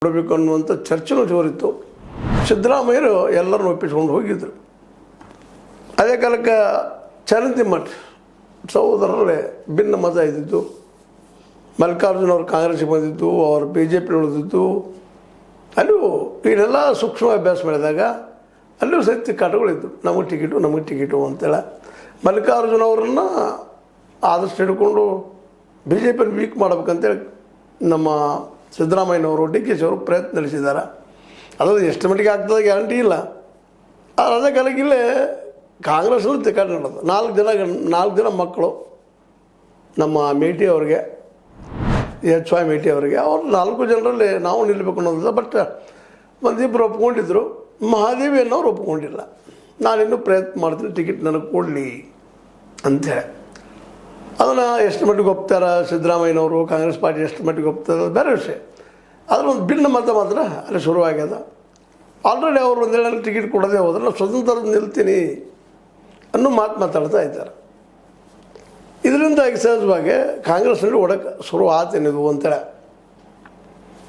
ಕೊಡಬೇಕು ಅನ್ನುವಂಥ ಚರ್ಚೆನೂ ಜೋರಿತ್ತು. ಸಿದ್ದರಾಮಯ್ಯರು ಎಲ್ಲರನ್ನು ಒಪ್ಪಿಸ್ಕೊಂಡು ಹೋಗಿದ್ದರು. ಅದೇ ಕಾಲಕ್ಕೆ ಚರಂತಿಮಠ ಸಹೋದರರಲ್ಲೇ ಭಿನ್ನ ಮತ ಇದ್ದಿದ್ದು. ಮಲ್ಲಿಕಾರ್ಜುನ ಅವರು ಕಾಂಗ್ರೆಸ್ಗೆ ಬಂದಿದ್ದು, ಅವರು ಬಿ ಜೆ ಪಿ ಉಳಿದಿದ್ದು. ಅಲ್ಲೂ ಇದೆಲ್ಲ ಸೂಕ್ಷ್ಮ ಅಭ್ಯಾಸ ಮಾಡಿದಾಗ ಅಲ್ಲೂ ಸಹಿತ ಕಾಟಗಳಿದ್ದು, ನಮಗೆ ಟಿಕೆಟು ಅಂತೇಳಿ ಮಲ್ಲಿಕಾರ್ಜುನ ಅವರನ್ನು ಆದಷ್ಟು ಹಿಡ್ಕೊಂಡು ಬಿ ಜೆ ಪಿಯನ್ನು ವೀಕ್ ಮಾಡ್ಬೇಕಂತೇಳಿ ನಮ್ಮ ಸಿದ್ದರಾಮಯ್ಯನವರು, ಡಿ ಕೆ ಶಿ ಅವರು ಪ್ರಯತ್ನ ನಡೆಸಿದ್ದಾರೆ. ಅದು ಎಷ್ಟು ಮಟ್ಟಿಗೆ ಆಗ್ತದೆ ಗ್ಯಾರಂಟಿ ಇಲ್ಲ. ಅದೇ ಕಾಲಕ್ಕೆ ಇಲ್ಲೇ ಕಾಂಗ್ರೆಸ್ನಲ್ಲಿ ತಿಕ್ಕಾಟ ನಡೆದು 4 ಜನ ಮಕ್ಕಳು ನಮ್ಮ ಮೇಟಿ ಅವರಿಗೆ, ಎಚ್ ವೈ ಮೇಟಿ ಅವರಿಗೆ, ಅವ್ರು 4 ಜನರಲ್ಲಿ ನಾವು ನಿಲ್ಲಬೇಕು ಅನ್ನೋದಿಲ್ಲ. ಬಟ್ ಒಂದಿಬ್ಬರು ಒಪ್ಕೊಂಡಿದ್ದರು, ಮಹಾದೇವಿ ಅನ್ನೋರು ಒಪ್ಕೊಂಡಿಲ್ಲ. ನಾನಿನ್ನೂ ಪ್ರಯತ್ನ ಮಾಡ್ತೀನಿ, ಟಿಕೆಟ್ ನನಗೆ ಕೊಡಲಿ ಅಂಥೇಳಿ. ಅದನ್ನು ಎಷ್ಟು ಮಟ್ಟಿಗೆ ಒಪ್ತಾರೆ ಸಿದ್ದರಾಮಯ್ಯನವರು, ಕಾಂಗ್ರೆಸ್ ಪಾರ್ಟಿ ಎಷ್ಟು ಮಟ್ಟಿಗೆ ಒಪ್ತಾರೆ ಬೇರೆ ವಿಷಯ. ಅದರ ಒಂದು ಭಿನ್ನ ಮತ ಮಾತ್ರ ಅಲ್ಲಿ ಶುರುವಾಗ್ಯದ. ಆಲ್ರೆಡಿ ಅವರು ಒಂದೇಳಿ ಟಿಕೆಟ್ ಕೊಡೋದೇ ಹೋದ್ರೆ ನಾವು ಸ್ವತಂತ್ರ ನಿಲ್ತೀನಿ ಅನ್ನೋ ಮಾತಾಡ್ತಾ ಇದ್ದಾರೆ. ಇದರಿಂದಾಗಿ ಸಹಜವಾಗಿ ಕಾಂಗ್ರೆಸ್ನಲ್ಲಿ ಒಡಕ್ಕೆ ಶುರು ಆತೇನಿದು ಅಂತೇಳಿ